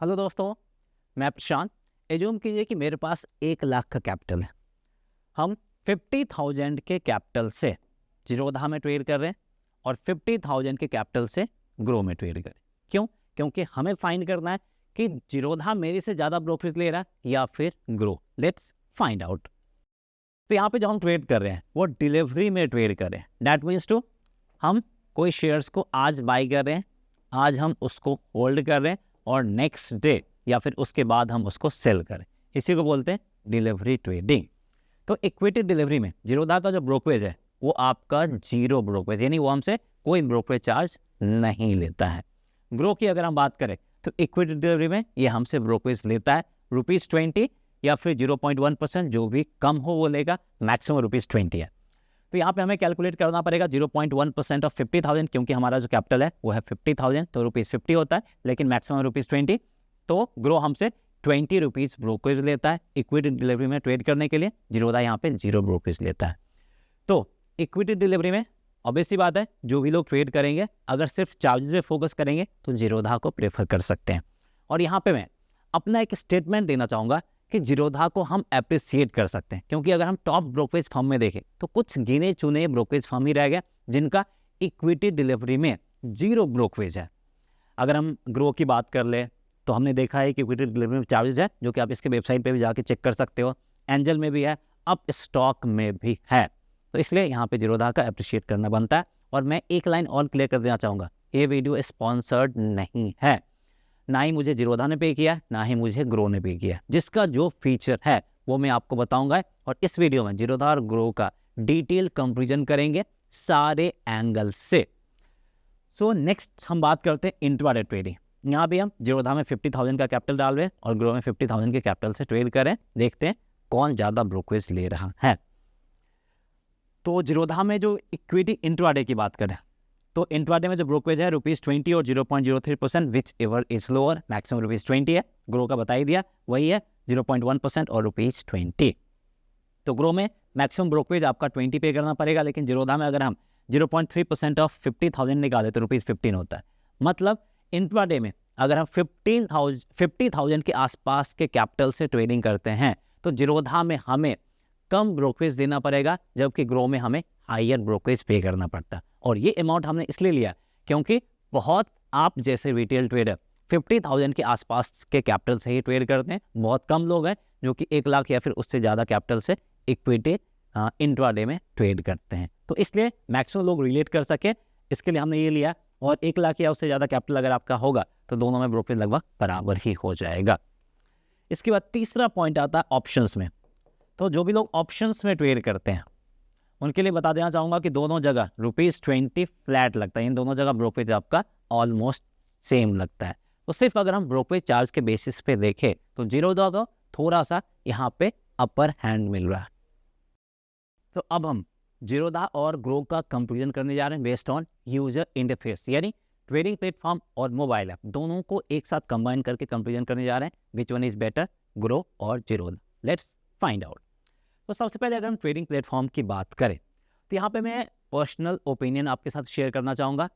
Hello दोस्तों, मैं प्रशांत। Assume कीजिए कि मेरे पास 1 लाख का कैपिटल है। हम 50,000 के कैपिटल से जीरोधा में ट्रेड कर रहे हैं और 50,000 के कैपिटल से ग्रो में ट्रेड कर रहे हैं। क्यों? क्योंकि हमें फाइंड करना है कि जीरोधा मेरे से ज़्यादा प्रॉफिट ले रहा है या फिर ग्रो। Let's find out. तो यहाँ पे जो हम ट्रेड कर रहे हैं वो डिलीवरी में ट्रेड कर रहे हैं। दैट मीन्स टू, हम कोई शेयर्स को आज बाई कर रहे हैं, आज हम उसको होल्ड कर रहे हैं और नेक्स्ट डे या फिर उसके बाद हम उसको सेल करें। इसी को बोलते हैं डिलीवरी ट्रेडिंग। तो इक्विटी डिलीवरी में जीरोधा का जो ब्रोकरेज है वो आपका जीरो ब्रोकरेज, यानी वो हमसे कोई ब्रोकरेज चार्ज नहीं लेता है। ग्रो की अगर हम बात करें तो इक्विटी डिलीवरी में ये हमसे ब्रोकरेज लेता है ₹20 या फिर 0.1%, जो भी कम हो वो लेगा, मैक्सिमम ₹20 है। तो यहाँ पे हमें कैलकुलेट करना पड़ेगा 0.1% ऑफ 50,000, क्योंकि हमारा जो कैपिटल है वो है 50,000, तो ₹50 होता है, लेकिन मैक्सिमम ₹20। तो ग्रो हमसे ₹20 ब्रोकरेज लेता है इक्विटी डिलीवरी में ट्रेड करने के लिए। जीरोधा यहाँ पे जीरो ब्रोकरेज लेता है। तो इक्विटी डिलीवरी में ऑब्वियस सी बात है, जो भी लोग ट्रेड करेंगे अगर सिर्फ चार्जेस पे फोकस करेंगे तो जीरोधा को प्रेफर कर सकते हैं। और यहाँ पे मैं अपना एक स्टेटमेंट देना चाहूँगा कि जीरोधा को हम अप्रिसिएट कर सकते हैं, क्योंकि अगर हम टॉप ब्रोकरेज फर्म में देखें तो कुछ गिने चुने ब्रोकरेज फर्म ही रह गए जिनका इक्विटी डिलीवरी में जीरो ब्रोकरेज है। अगर हम ग्रो की बात कर ले तो हमने देखा है कि इक्विटी डिलीवरी में चार्जेस है, जो कि आप इसके वेबसाइट पे भी जाके चेक कर सकते हो। एंजल में भी है, अब स्टॉक में भी है। तो इसलिए यहाँ पे जीरोधा का अप्रिशिएट करना बनता है। और मैं एक लाइन और क्लियर कर देना चाहूँगा, ये वीडियो स्पॉन्सर्ड नहीं है, ना ही मुझे जीरोधा ने पे किया, ना ही मुझे ग्रो ने पे किया। जिसका जो फीचर है वो मैं आपको बताऊंगा और इस वीडियो में जीरोधा और ग्रो का डिटेल कंपैरिजन करेंगे सारे एंगल से। सो नेक्स्ट हम बात करते हैं इंट्राडे ट्रेडिंग। यहाँ भी हम जीरोधा में 50,000 का कैपिटल डाल रहे हैं और ग्रो में 50,000 के कैपिटल से ट्रेड करें। देखते हैं कौन ज़्यादा ब्रोकरेज ले रहा है। तो जीरोधा में जो इक्विटी इंट्राडे की बात करें तो इंट्राडे में जो ब्रोकरेज है ₹20 और 0.03%, which ever is lower, maximum ₹20 है। ग्रो का बता ही दिया, वही है 0.1% और ₹20। तो ग्रो में मैक्सिमम ब्रोकरेज आपका 20 पे करना पड़ेगा, लेकिन जीरोधा में अगर हम 0.3% ऑफ 50,000 निकाले तो ₹15 होता है। मतलब इंट्राडे में अगर हम 50,000 के आसपास के कैपिटल से ट्रेडिंग करते हैं तो जीरोधा में हमें कम ब्रोकरेज देना पड़ेगा, जबकि ग्रो में हमें हायर ब्रोकरेज पे करना पड़ता है। और ये अमाउंट हमने इसलिए लिया क्योंकि बहुत आप जैसे रिटेल ट्रेडर 50,000 के आसपास के कैपिटल से ही ट्रेड करते हैं। बहुत कम लोग हैं जो कि 1 लाख या फिर उससे ज़्यादा कैपिटल से इक्विटी इंट्राडे में ट्रेड करते हैं। तो इसलिए मैक्सिमम लोग रिलेट कर सके, इसके लिए हमने ये लिया। और 1 लाख या उससे ज़्यादा कैपिटल अगर आपका होगा तो दोनों में ब्रोकरेज लगभग बराबर ही हो जाएगा। इसके बाद तीसरा पॉइंट आता है ऑप्शंस में। तो जो भी लोग ऑप्शंस में ट्रेड करते हैं उनके लिए बता देना चाहूँगा कि दोनों जगह ₹20 फ्लैट लगता है। इन दोनों जगह ब्रोकरेज आपका ऑलमोस्ट सेम लगता है। तो सिर्फ अगर हम ब्रोकरेज चार्ज के बेसिस पे देखें तो जीरोधा को थोड़ा सा यहाँ पे अपर हैंड मिल रहा है। तो अब हम जीरोधा और ग्रो का कंपैरिजन करने जा रहे हैं बेस्ड ऑन यूजर इंटरफेस, यानी ट्रेडिंग प्लेटफॉर्म और मोबाइल ऐप दोनों को एक साथ कंबाइन करके कंपैरिजन करने जा रहे हैं। Which one is better, grow और जीरोधा? Let's find out. तो सबसे पहले अगर हम ट्रेडिंग प्लेटफॉर्म की बात करें तो यहाँ पे मैं पर्सनल ओपिनियन आपके साथ शेयर करना चाहूँगा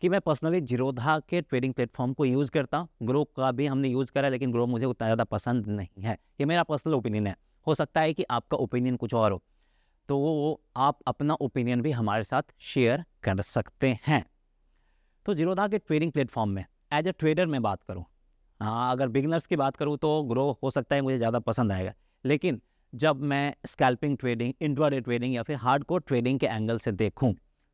कि मैं पर्सनली जीरोधा के ट्रेडिंग प्लेटफॉर्म को यूज़ करता हूँ। ग्रो का भी हमने यूज़ करा, लेकिन ग्रो मुझे उतना ज़्यादा पसंद नहीं है। ये मेरा पर्सनल ओपिनियन है, हो सकता है कि आपका ओपिनियन कुछ और हो, तो वो आप अपना ओपिनियन भी हमारे साथ शेयर कर सकते हैं। तो जीरोधा के ट्रेडिंग प्लेटफॉर्म में एज ए ट्रेडर मैं बात करूँ, हाँ अगर बिगिनर्स की बात करूँ तो ग्रो हो सकता है मुझे ज़्यादा पसंद आएगा, लेकिन जब मैं स्कैल्पिंग ट्रेडिंग, इंट्राडे ट्रेडिंग या फिर हार्डकोर ट्रेडिंग के एंगल से देखूं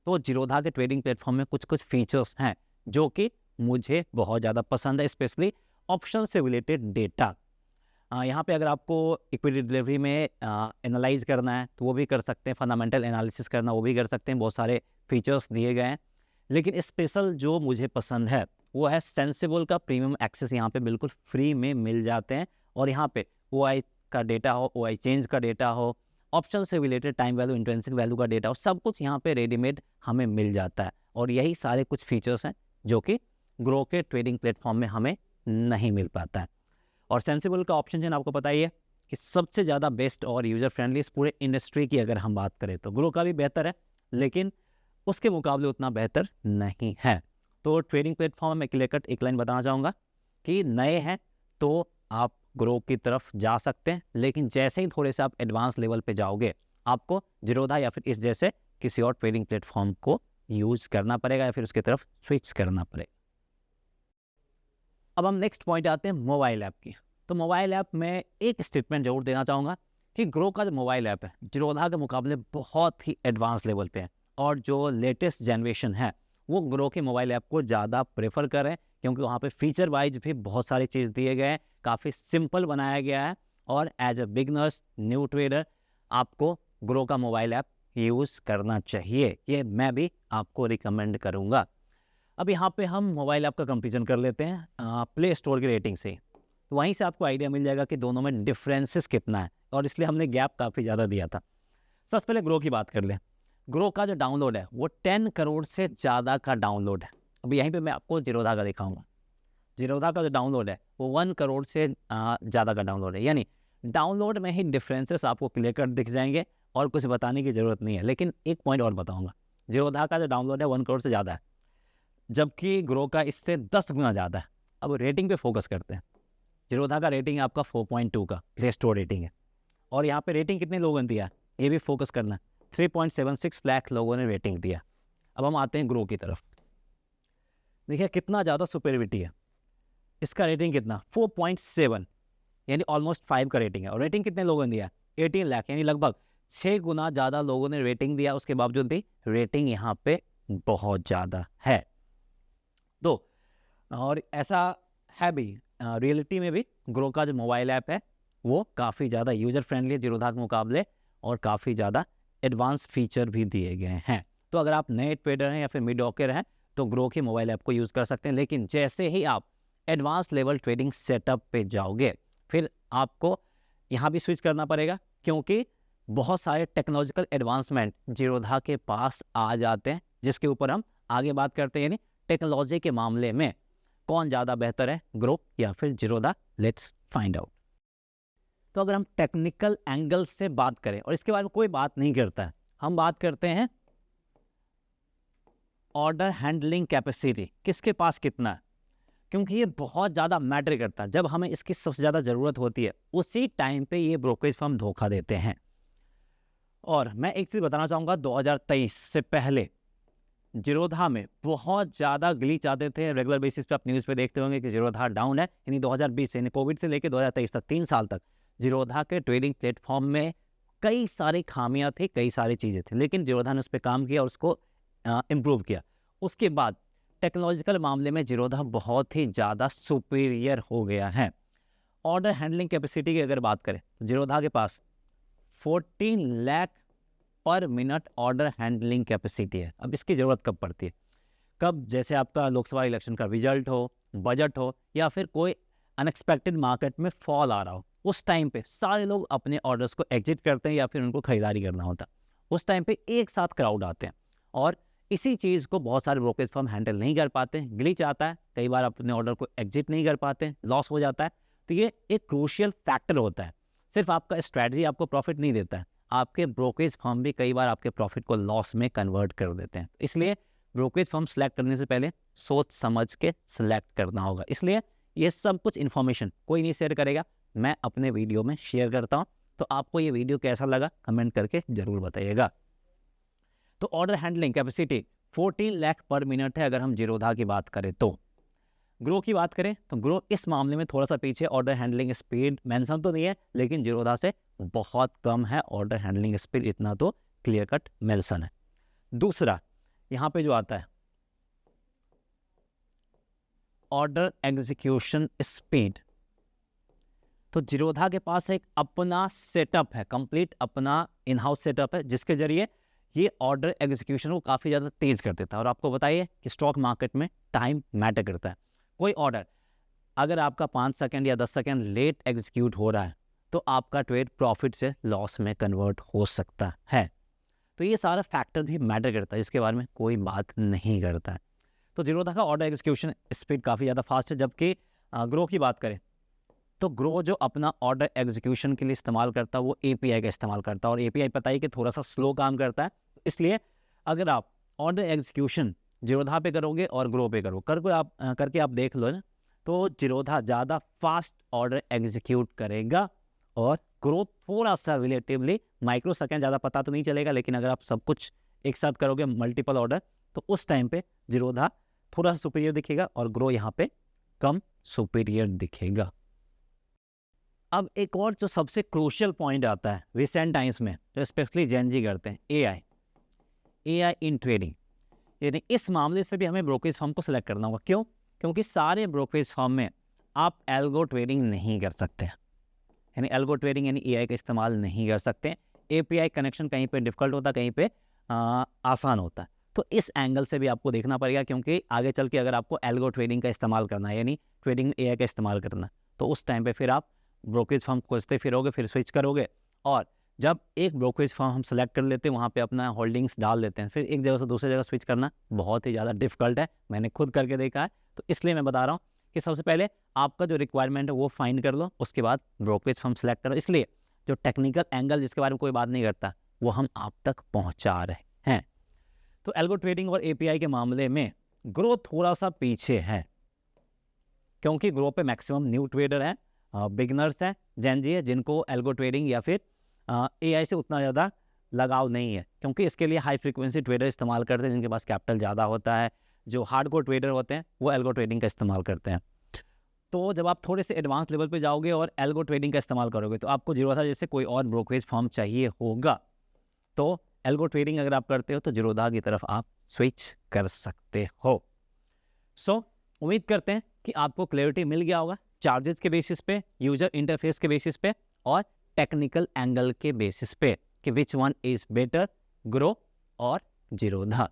तो जीरोधा के ट्रेडिंग प्लेटफॉर्म में कुछ कुछ फीचर्स हैं जो कि मुझे बहुत ज़्यादा पसंद है, स्पेशली ऑप्शन से रिलेटेड डेटा। यहाँ पे अगर आपको इक्विटी डिलीवरी में एनालाइज करना है तो वो भी कर सकते हैं, फंडामेंटल एनालिसिस करना वो भी कर सकते हैं, बहुत सारे फीचर्स दिए गए हैं। लेकिन स्पेशल जो मुझे पसंद है वो है सेंसिबल का प्रीमियम एक्सेस यहाँ पे बिल्कुल फ्री में मिल जाते हैं। और यहाँ पे OI का डेटा हो, OI चेंज का डेटा हो, ऑप्शन से related time value, intrinsic value का डेटा हो, सब कुछ यहाँ पे रेडीमेड हमें मिल जाता है। और यही सारे कुछ फीचर्स हैं जो कि ग्रो के ट्रेडिंग प्लेटफॉर्म में हमें नहीं मिल पाता है। और सेंसिबल का ऑप्शन जो आपको पता ही है कि सबसे ज़्यादा बेस्ट और यूज़र फ्रेंडली इस पूरे इंडस्ट्री की अगर हम बात करें तो ग्रो का भी बेहतर है, लेकिन उसके मुकाबले उतना बेहतर नहीं है। तो ट्रेडिंग प्लेटफॉर्म में क्लियर कट एक लाइन बताना चाहूँगा कि नए हैं तो आप ग्रो की तरफ जा सकते हैं, लेकिन जैसे ही थोड़े से आप एडवांस लेवल पे जाओगे आपको जीरोधा या फिर इस जैसे किसी और ट्रेडिंग प्लेटफॉर्म को यूज करना पड़ेगा या फिर उसकी तरफ स्विच करना पड़ेगा। अब हम नेक्स्ट पॉइंट आते हैं मोबाइल ऐप की। तो मोबाइल ऐप में एक स्टेटमेंट जरूर देना चाहूँगा कि ग्रो का जो मोबाइल ऐप है जीरोधा के मुकाबले बहुत ही एडवांस लेवल पे है, और जो लेटेस्ट जनरेशन है वो ग्रो के मोबाइल ऐप को ज़्यादा प्रेफर करें, क्योंकि वहाँ पे फीचर वाइज भी बहुत सारी चीज़ दिए गए हैं, काफ़ी सिंपल बनाया गया है, और as a beginners new trader आपको ग्रो का मोबाइल ऐप यूज़ करना चाहिए, ये मैं भी आपको रिकमेंड करूँगा। अब यहाँ पे हम मोबाइल ऐप का कंपेरिजन कर लेते हैं प्ले स्टोर की रेटिंग से, तो वहीं से आपको आइडिया मिल जाएगा कि दोनों में डिफरेंसेस कितना है, और इसलिए हमने गैप काफ़ी ज़्यादा दिया था। सबसे पहले ग्रो की बात कर लें। ग्रो का जो डाउनलोड है वो 10 करोड़ से ज़्यादा का डाउनलोड है। अब यहीं पे मैं आपको जीरोधा का दिखाऊंगा। जीरोधा का जो डाउनलोड है वो 1 करोड़ से ज़्यादा का डाउनलोड है, यानी डाउनलोड में ही डिफरेंसेस आपको क्लियर कट दिख जाएंगे और कुछ बताने की ज़रूरत नहीं है। लेकिन एक पॉइंट और बताऊँगा, जीरोधा का जो डाउनलोड है 1 करोड़ से ज़्यादा है, जबकि ग्रो का इससे 10 गुना ज़्यादा है। अब रेटिंग पे फोकस करते हैं। जीरोधा का रेटिंग आपका 4.2 का प्ले स्टोर रेटिंग है, और यहाँ पे रेटिंग कितने लोगों ने दिया है ये भी फोकस करना है। 3.76 लाख लोगों ने रेटिंग दिया। अब हम आते हैं ग्रो की तरफ। देखिए कितना ज़्यादा सुपेरिविटी है। इसका रेटिंग कितना 4.7, यानी ऑलमोस्ट 5 का रेटिंग है, और रेटिंग कितने लोगों ने दिया 18 लाख, यानी लगभग 6 गुना ज़्यादा लोगों ने रेटिंग दिया। उसके बावजूद भी रेटिंग यहाँ पे बहुत ज़्यादा है। तो और ऐसा है भी, रियलिटी में भी ग्रो का जो मोबाइल ऐप है वो काफ़ी ज़्यादा यूज़र फ्रेंडली है जीरोधा के मुकाबले, और काफ़ी ज़्यादा एडवांस फीचर भी दिए गए हैं। तो अगर आप नए ट्रेडर हैं या फिर मिड ऑकर हैं तो ग्रो के मोबाइल ऐप को यूज़ कर सकते हैं, लेकिन जैसे ही आप एडवांस लेवल ट्रेडिंग सेटअप पे जाओगे फिर आपको यहाँ भी स्विच करना पड़ेगा, क्योंकि बहुत सारे टेक्नोलॉजिकल एडवांसमेंट जीरोधा के पास आ जाते हैं, जिसके ऊपर हम आगे बात करते हैं। यानी टेक्नोलॉजी के मामले में कौन ज़्यादा बेहतर है, ग्रो या फिर जीरोधा? Let's find out. तो अगर हम टेक्निकल एंगल से बात करें, और इसके बारे में कोई बात नहीं करता है, हम बात करते हैं ऑर्डर हैंडलिंग कैपेसिटी, किसके पास कितना है, क्योंकि ये बहुत ज़्यादा मैटर करता है। जब हमें इसकी सबसे ज़्यादा ज़रूरत होती है उसी टाइम पे ये ब्रोकरेज फर्म धोखा देते हैं। और मैं एक चीज़ बताना चाहूँगा, 2023 से पहले जीरोधा में बहुत ज़्यादा ग्लिच आते थे। रेगुलर बेसिस पे आप न्यूज़ पे देखते होंगे कि जीरोधा डाउन है, यानी 2020 यानी कोविड से लेकर 2023 तक 3 साल तक जीरोधा के ट्रेडिंग प्लेटफॉर्म में कई सारी खामियां थी, कई सारी चीज़ें थी, लेकिन जीरोधा ने उस पर काम किया और उसको इम्प्रूव किया। उसके बाद टेक्नोलॉजिकल मामले में जीरोधा बहुत ही ज़्यादा सुपीरियर हो गया है। ऑर्डर हैंडलिंग कैपेसिटी की अगर बात करें तो जीरोधा के पास 14 लाख पर मिनट ऑर्डर हैंडलिंग कैपेसिटी है। अब इसकी ज़रूरत कब पड़ती है? कब जैसे आपका लोकसभा इलेक्शन का रिजल्ट हो, बजट हो, या फिर कोई अनएक्सपेक्टेड मार्केट में फॉल आ रहा हो, उस टाइम पे सारे लोग अपने ऑर्डर्स को एग्जिट करते हैं या फिर उनको खरीदारी करना होता है। उस टाइम पे एक साथ क्राउड आते हैं, और इसी चीज़ को बहुत सारे ब्रोकरेज फर्म हैंडल नहीं कर पाते, ग्लिच आता है, कई बार अपने ऑर्डर को एग्जिट नहीं कर पाते, लॉस हो जाता है। तो ये एक क्रूशियल फैक्टर होता है। सिर्फ आपका स्ट्रैटेजी आपको प्रॉफिट नहीं देता है, आपके ब्रोकरेज फर्म भी कई बार आपके प्रॉफिट को लॉस में कन्वर्ट कर देते हैं। इसलिए ब्रोकरेज फर्म सेलेक्ट करने से पहले सोच समझ के सिलेक्ट करना होगा। इसलिए ये सब कुछ इन्फॉर्मेशन कोई नहीं शेयर करेगा, मैं अपने वीडियो में शेयर करता हूँ। तो आपको ये वीडियो कैसा लगा कमेंट करके ज़रूर बताइएगा। तो ऑर्डर हैंडलिंग कैपेसिटी 14 लाख पर मिनट है अगर हम जीरोधा की बात करें। तो ग्रो की बात करें तो ग्रो इस मामले में थोड़ा सा पीछे, ऑर्डर हैंडलिंग स्पीड मेंशन तो नहीं है, लेकिन जीरोधा से बहुत कम है ऑर्डर हैंडलिंग स्पीड, इतना तो क्लियर कट मेंशन है। दूसरा यहाँ पे जो आता है ऑर्डर एग्जीक्यूशन स्पीड, तो जीरोधा के पास एक अपना सेटअप है, कंप्लीट अपना इन हाउस सेटअप है, जिसके जरिए ये ऑर्डर एग्जीक्यूशन को काफ़ी ज़्यादा तेज़ कर देता है। और आपको बताइए कि स्टॉक मार्केट में टाइम मैटर करता है। कोई ऑर्डर अगर आपका 5 सेकंड या 10 सेकंड लेट एग्जीक्यूट हो रहा है तो आपका ट्रेड प्रॉफिट से लॉस में कन्वर्ट हो सकता है। तो ये सारा फैक्टर भी मैटर करता है, इसके बारे में कोई बात नहीं करता है। तो जीरोधा का ऑर्डर एग्जीक्यूशन स्पीड काफ़ी ज़्यादा फास्ट है। जबकि ग्रो की बात करें तो ग्रो जो अपना ऑर्डर एग्जीक्यूशन के लिए इस्तेमाल करता है वो API का इस्तेमाल करता है, और API पता ही कि थोड़ा सा स्लो काम करता है। इसलिए अगर आप ऑर्डर एग्जीक्यूशन जीरोधा पे करोगे और ग्रो पे करो करके आप देख लो ना, तो जीरोधा ज़्यादा फास्ट ऑर्डर एग्जीक्यूट करेगा और ग्रोथ थोड़ा सा रिलेटिवली माइक्रो सेकेंड, ज़्यादा पता तो नहीं चलेगा, लेकिन अगर आप सब कुछ एक साथ करोगे मल्टीपल ऑर्डर तो उस टाइम पे जीरोधा थोड़ा सा सुपीरियर दिखेगा और ग्रो यहाँ पे कम सुपीरियर दिखेगा। अब एक और जो सबसे क्रूशियल पॉइंट आता है रिसेंट टाइम्स में, जो स्पेशली जेनजी करते हैं, एआई इन ट्रेडिंग। यानी इस मामले से भी हमें ब्रोकरेज फर्म को सिलेक्ट करना होगा। क्यों? क्योंकि सारे ब्रोकरेज फर्म में आप एल्गो ट्रेडिंग नहीं कर सकते, यानी एल्गो ट्रेडिंग यानी एआई का इस्तेमाल नहीं कर सकते। एपीआई कनेक्शन कहीं पे डिफिकल्ट होता है, कहीं पे आसान होता है। तो इस एंगल से भी आपको देखना पड़ेगा, क्योंकि आगे चल के अगर आपको एल्गो ट्रेडिंग का इस्तेमाल करना है, यानी ट्रेडिंग एआई का इस्तेमाल करना है, तो उस टाइम पे फिर आप ब्रोकरेज फर्म खोजते फिरोगे, फिर स्विच करोगे। और जब एक ब्रोकरेज फर्म हम सेलेक्ट कर लेते हैं, वहाँ पे अपना होल्डिंग्स डाल देते हैं, फिर एक जगह से दूसरी जगह स्विच करना बहुत ही ज़्यादा डिफिकल्ट है। मैंने खुद करके देखा है, तो इसलिए मैं बता रहा हूँ कि सबसे पहले आपका जो रिक्वायरमेंट है वो फाइंड कर लो, उसके बाद ब्रोकरेज फर्म सेलेक्ट करो। इसलिए जो टेक्निकल एंगल जिसके बारे में कोई बात नहीं करता, वो हम आप तक पहुँचा रहे हैं। तो एल्गो ट्रेडिंग और एपीआई के मामले में ग्रो थोड़ा सा पीछे है, क्योंकि ग्रो पे मैक्सिमम न्यू ट्रेडर है, बिगनर्स हैं, जेनजी है, जिनको एल्गो ट्रेडिंग या फिर एआई से उतना ज़्यादा लगाव नहीं है, क्योंकि इसके लिए हाई फ्रीक्वेंसी ट्रेडर इस्तेमाल करते हैं, जिनके पास कैपिटल ज़्यादा होता है। जो हार्डकोर ट्रेडर होते हैं वो एल्गो ट्रेडिंग का इस्तेमाल करते हैं। तो जब आप थोड़े से एडवांस लेवल पे जाओगे और एल्गो ट्रेडिंग का इस्तेमाल करोगे, तो आपको जीरोधा जैसे कोई और ब्रोकरेज फर्म चाहिए होगा। तो एल्गो ट्रेडिंग अगर आप करते हो तो जीरोधा की तरफ आप स्विच कर सकते हो। सो उम्मीद करते हैं कि आपको क्लैरिटी मिल गया होगा चार्जेस के बेसिस पे, यूजर इंटरफेस के बेसिस पे और टेक्निकल एंगल के बेसिस पे कि which one is better, grow और जीरोधा।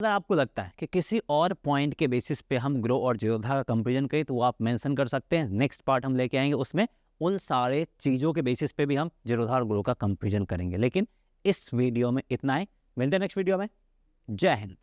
अगर आपको लगता है कि किसी और पॉइंट के बेसिस पे हम ग्रो और जीरोधा का कंपेरिजन करें, तो वो आप मेंशन कर सकते हैं। नेक्स्ट पार्ट हम लेके आएंगे, उसमें उन सारे चीज़ों के बेसिस पे भी हम जीरोधा और ग्रो का कंपेरिजन करेंगे। लेकिन इस वीडियो में इतना ही, मिलते हैं नेक्स्ट वीडियो में। जय हिंद।